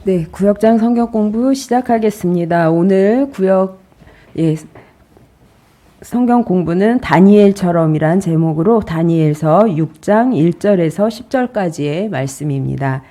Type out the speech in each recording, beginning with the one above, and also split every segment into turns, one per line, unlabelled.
네, 구역장 성경 공부 시작하겠습니다. 오늘 성경 공부는 다니엘처럼이란 제목으로 다니엘서 6장 1절에서 10절까지의 말씀입니다.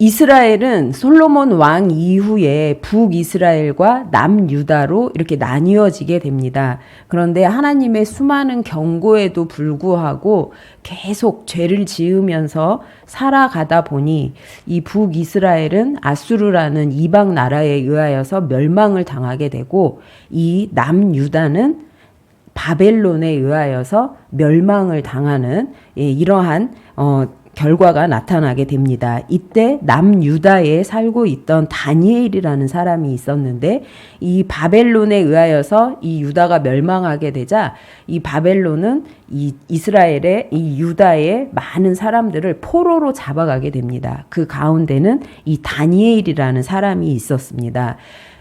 이스라엘은 솔로몬 왕 이후에 북이스라엘과 남유다로 이렇게 나뉘어지게 됩니다. 그런데 하나님의 수많은 경고에도 불구하고 계속 죄를 지으면서 살아가다 보니 이 북이스라엘은 아수르라는 이방 나라에 의하여서 멸망을 당하게 되고, 이 남유다는 바벨론에 의하여서 멸망을 당하는 이러한 결과가 나타나게 됩니다. 이때 남유다에 살고 있던 다니엘이라는 사람이 있었는데, 이 바벨론에 의하여서 이 유다가 멸망하게 되자 이 바벨론은 이 이스라엘의 이 유다의 많은 사람들을 포로로 잡아가게 됩니다. 그 가운데는 이 다니엘이라는 사람이 있었습니다.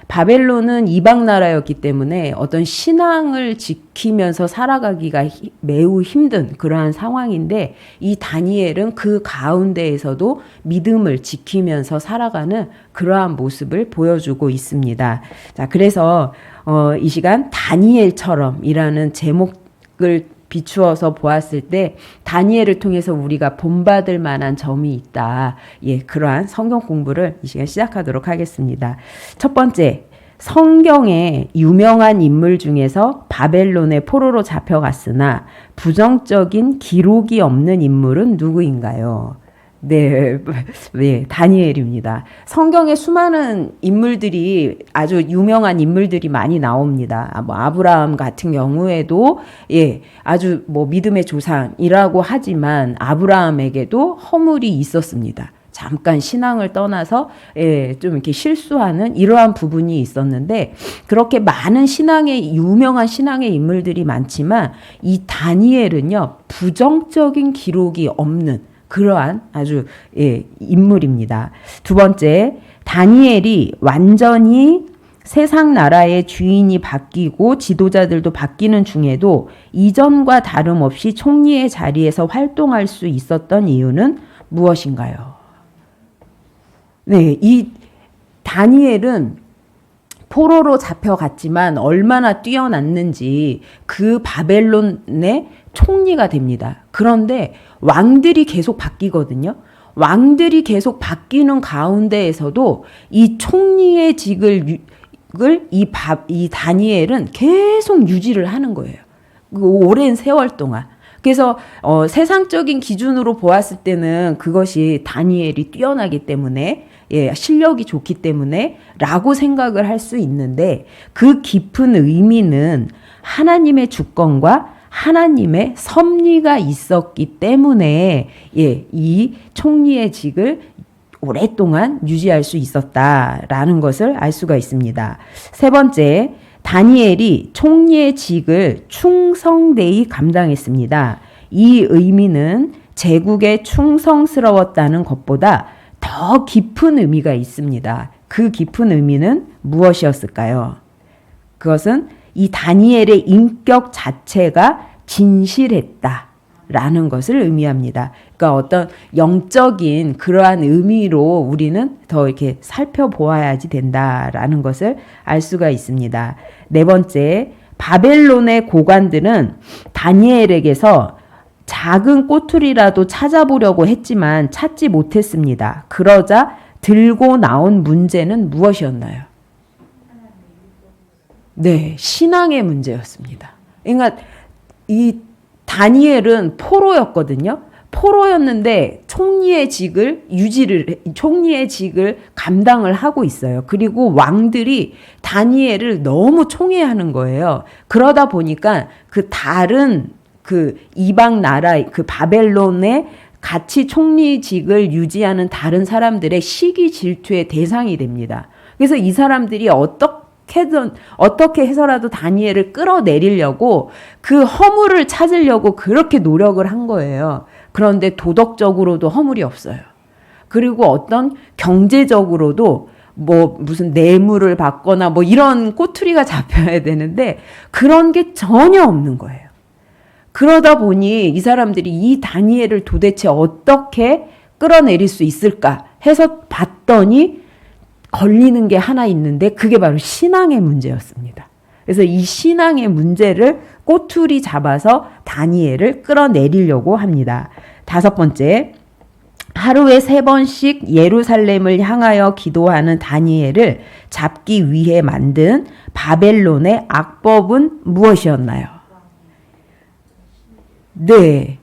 바벨론은 이방 나라였기 때문에 어떤 신앙을 지키면서 살아가기가 매우 힘든 그러한 상황인데, 이 다니엘은 그 가운데에서도 믿음을 지키면서 살아가는 그러한 모습을 보여주고 있습니다. 자, 그래서 이 시간 다니엘처럼이라는 제목을 비추어서 보았을 때 다니엘을 통해서 우리가 본받을 만한 점이 있다. 그러한 성경 공부를 이 시간 시작하도록 하겠습니다. 첫 번째, 성경의 유명한 인물 중에서 바벨론의 포로로 잡혀갔으나 부정적인 기록이 없는 인물은 누구인가요? 네, 다니엘입니다. 성경에 수많은 인물들이, 아주 유명한 인물들이 많이 나옵니다. 아브라함 같은 경우에도 아주 믿음의 조상이라고 하지만 아브라함에게도 허물이 있었습니다. 잠깐 신앙을 떠나서 좀 이렇게 실수하는 이러한 부분이 있었는데, 그렇게 많은 유명한 신앙의 인물들이 많지만 이 다니엘은요, 부정적인 기록이 없는 그러한 아주 인물입니다. 두 번째, 다니엘이 완전히 세상 나라의 주인이 바뀌고 지도자들도 바뀌는 중에도 이전과 다름없이 총리의 자리에서 활동할 수 있었던 이유는 무엇인가요? 네, 이 다니엘은 포로로 잡혀갔지만 얼마나 뛰어났는지 그 바벨론의 총리가 됩니다. 그런데 왕들이 계속 바뀌거든요. 왕들이 계속 바뀌는 가운데에서도 이 총리의 직을 이 다니엘은 계속 유지를 하는 거예요. 그 오랜 세월 동안. 그래서 세상적인 기준으로 보았을 때는 그것이 다니엘이 뛰어나기 때문에, 실력이 좋기 때문에 라고 생각을 할 수 있는데, 그 깊은 의미는 하나님의 주권과 하나님의 섭리가 있었기 때문에 이 총리의 직을 오랫동안 유지할 수 있었다라는 것을 알 수가 있습니다. 세 번째, 다니엘이 총리의 직을 충성되이 감당했습니다. 이 의미는 제국에 충성스러웠다는 것보다 더 깊은 의미가 있습니다. 그 깊은 의미는 무엇이었을까요? 그것은 이 다니엘의 인격 자체가 진실했다라는 것을 의미합니다. 그러니까 어떤 영적인 그러한 의미로 우리는 더 이렇게 살펴보아야지 된다라는 것을 알 수가 있습니다. 네 번째, 바벨론의 고관들은 다니엘에게서 작은 꼬투리라도 찾아보려고 했지만 찾지 못했습니다. 그러자 들고 나온 문제는 무엇이었나요? 네, 신앙의 문제였습니다. 그러니까 이 다니엘은 포로였거든요. 포로였는데 총리의 직을 감당을 하고 있어요. 그리고 왕들이 다니엘을 너무 총애하는 거예요. 그러다 보니까 그 다른 이방 나라, 바벨론의 같이 총리직을 유지하는 다른 사람들의 시기 질투의 대상이 됩니다. 그래서 이 사람들이 어떻게 해서라도 다니엘을 끌어내리려고 그 허물을 찾으려고 그렇게 노력을 한 거예요. 그런데 도덕적으로도 허물이 없어요. 그리고 어떤 경제적으로도 무슨 뇌물을 받거나 이런 꼬투리가 잡혀야 되는데 그런 게 전혀 없는 거예요. 그러다 보니 이 사람들이 이 다니엘을 도대체 어떻게 끌어내릴 수 있을까 해서 봤더니 걸리는 게 하나 있는데 그게 바로 신앙의 문제였습니다. 그래서 이 신앙의 문제를 꼬투리 잡아서 다니엘을 끌어내리려고 합니다. 5번째, 하루에 3번씩 예루살렘을 향하여 기도하는 다니엘을 잡기 위해 만든 바벨론의 악법은 무엇이었나요? 네,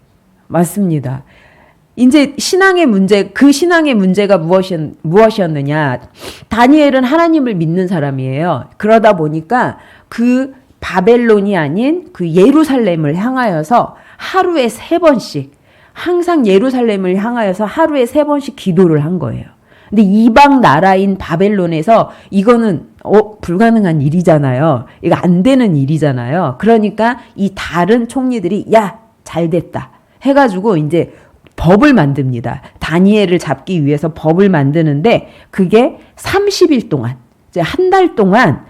맞습니다. 이제 신앙의 문제, 그 신앙의 문제가 무엇이었느냐? 다니엘은 하나님을 믿는 사람이에요. 그러다 보니까 그 바벨론이 아닌 그 예루살렘을 향하여서 하루에 3번씩, 항상 예루살렘을 향하여서 하루에 3번씩 기도를 한 거예요. 근데 이방 나라인 바벨론에서 이거는 불가능한 일이잖아요. 이거 안 되는 일이잖아요. 그러니까 이 다른 총리들이 야, 잘 됐다 해가지고 이제 법을 만듭니다. 다니엘을 잡기 위해서 법을 만드는데 그게 30일 동안, 이제 한 달 동안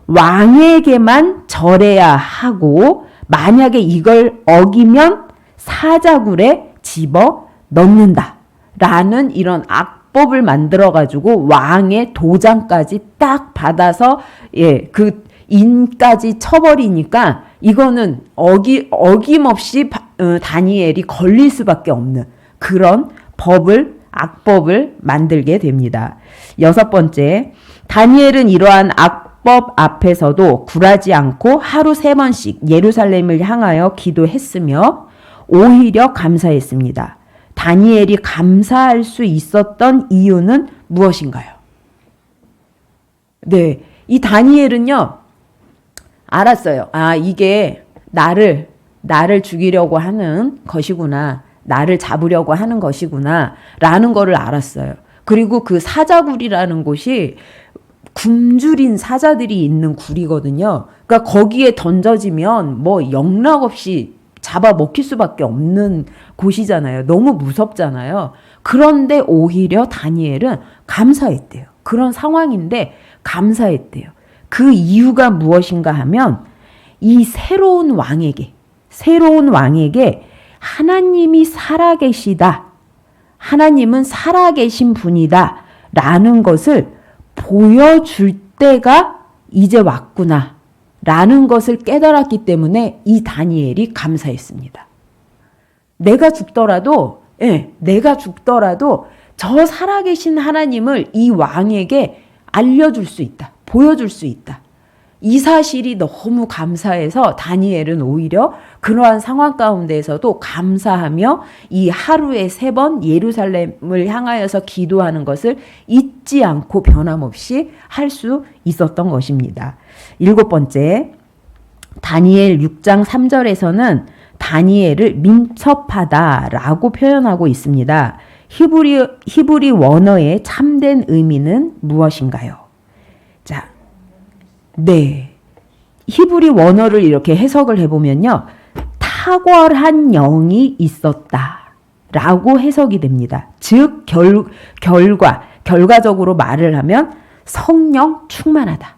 왕에게만 절해야 하고 만약에 이걸 어기면 사자굴에 집어 넣는다 라는 이런 악법을 만들어 가지고 왕의 도장까지 딱 받아서 그 인까지 쳐버리니까 이거는 어김없이 다니엘이 걸릴 수밖에 없는 그런 악법을 만들게 됩니다. 6번째, 다니엘은 이러한 악법 앞에서도 굴하지 않고 하루 3번씩 예루살렘을 향하여 기도했으며 오히려 감사했습니다. 다니엘이 감사할 수 있었던 이유는 무엇인가요? 네, 이 다니엘은요, 알았어요. 아, 이게 나를 죽이려고 하는 것이구나. 나를 잡으려고 하는 것이구나. 라는 거를 알았어요. 그리고 그 사자굴이라는 곳이 굶주린 사자들이 있는 굴이거든요. 그러니까 거기에 던져지면 뭐 영락없이 잡아먹힐 수밖에 없는 곳이잖아요. 너무 무섭잖아요. 그런데 오히려 다니엘은 감사했대요. 그런 상황인데 감사했대요. 그 이유가 무엇인가 하면 이 새로운 왕에게 하나님이 살아계시다. 하나님은 살아계신 분이다. 라는 것을 보여줄 때가 이제 왔구나. 라는 것을 깨달았기 때문에 이 다니엘이 감사했습니다. 내가 죽더라도 저 살아계신 하나님을 이 왕에게 알려줄 수 있다. 보여줄 수 있다. 이 사실이 너무 감사해서 다니엘은 오히려 그러한 상황 가운데에서도 감사하며 이 하루에 3번 예루살렘을 향하여서 기도하는 것을 잊지 않고 변함없이 할 수 있었던 것입니다. 7번째, 다니엘 6장 3절에서는 다니엘을 민첩하다라고 표현하고 있습니다. 히브리 원어의 참된 의미는 무엇인가요? 자, 네. 히브리 원어를 이렇게 해석을 해보면요. 탁월한 영이 있었다 라고 해석이 됩니다. 즉, 결과적으로 말을 하면 성령 충만하다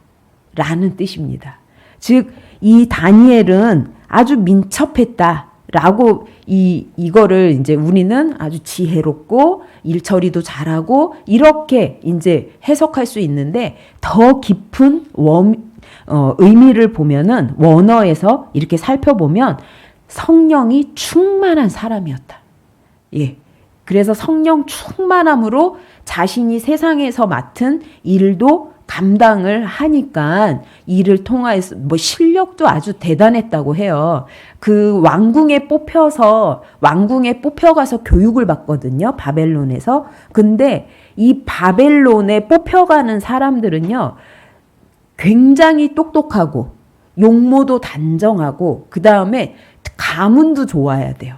라는 뜻입니다. 즉, 이 다니엘은 아주 민첩했다 라고 이거를 이제 우리는 아주 지혜롭고 일처리도 잘하고 이렇게 이제 해석할 수 있는데 더 깊은 의미를 보면은 원어에서 이렇게 살펴보면 성령이 충만한 사람이었다. 예. 그래서 성령 충만함으로 자신이 세상에서 맡은 일도 감당을 하니까 이를 통해서 뭐 실력도 아주 대단했다고 해요. 그 왕궁에 뽑혀가서 교육을 받거든요. 바벨론에서. 근데 이 바벨론에 뽑혀가는 사람들은요. 굉장히 똑똑하고 용모도 단정하고 그다음에 가문도 좋아야 돼요.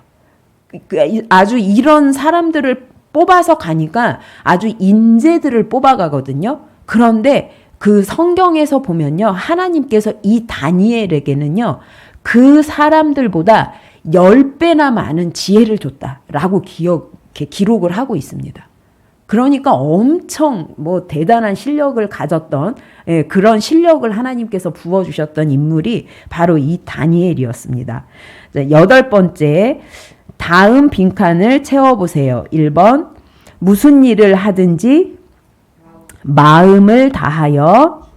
아주 이런 사람들을 뽑아서 가니까 아주 인재들을 뽑아가거든요. 그런데 그 성경에서 보면요. 하나님께서 이 다니엘에게는요. 그 사람들보다 10배나 많은 지혜를 줬다라고 기록을 하고 있습니다. 그러니까 엄청 대단한 실력을 가졌던 그런 실력을 하나님께서 부어주셨던 인물이 바로 이 다니엘이었습니다. 8번째, 다음 빈칸을 채워보세요. 1번, 무슨 일을 하든지 마음을 다하여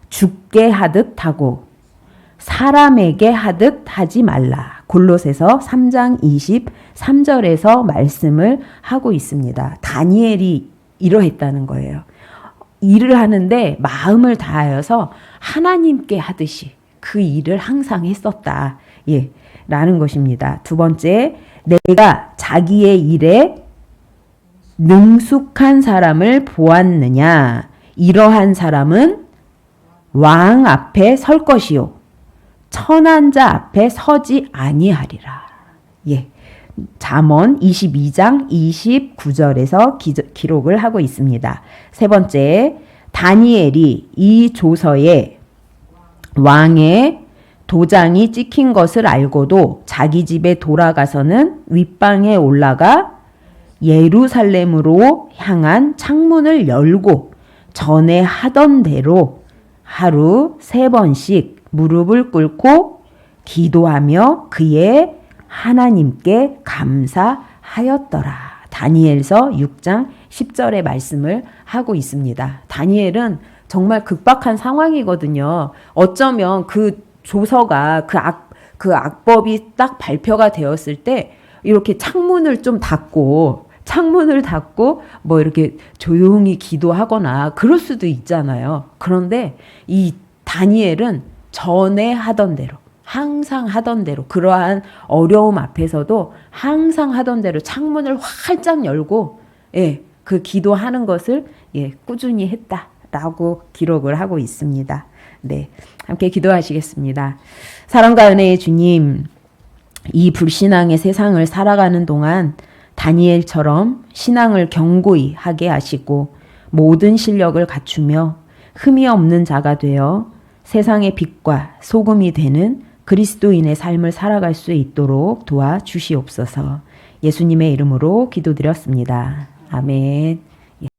주께 하듯 하고 사람에게 하듯 하지 말라. 골로새서 3장 23절에서 말씀을 하고 있습니다. 다니엘이 이러했다는 거예요. 일을 하는데 마음을 다하여서 하나님께 하듯이 그 일을 항상 했었다. 예, 라는 것입니다. 두 번째, 내가 자기의 일에 능숙한 사람을 보았느냐? 이러한 사람은 왕 앞에 설 것이요 천한 자 앞에 서지 아니하리라. 예. 잠언 22장 29절에서 기록을 하고 있습니다. 세 번째, 다니엘이 이 조서에 왕의 도장이 찍힌 것을 알고도 자기 집에 돌아가서는 윗방에 올라가 예루살렘으로 향한 창문을 열고 전에 하던 대로 하루 3번씩 무릎을 꿇고 기도하며 그의 하나님께 감사하였더라. 다니엘서 6장 10절의 말씀을 하고 있습니다. 다니엘은 정말 급박한 상황이거든요. 어쩌면 그 조서가 그 악법이 딱 발표가 되었을 때 이렇게 창문을 닫고 뭐 이렇게 조용히 기도하거나 그럴 수도 있잖아요. 그런데 이 다니엘은 전에 하던 대로 항상 하던 대로 그러한 어려움 앞에서도 항상 하던 대로 창문을 활짝 열고 그 기도하는 것을 꾸준히 했다라고 기록을 하고 있습니다. 네, 함께 기도하시겠습니다. 사랑과 은혜의 주님, 이 불신앙의 세상을 살아가는 동안 다니엘처럼 신앙을 견고히 하게 하시고 모든 실력을 갖추며 흠이 없는 자가 되어 세상의 빛과 소금이 되는 그리스도인의 삶을 살아갈 수 있도록 도와주시옵소서. 예수님의 이름으로 기도드렸습니다. 아멘.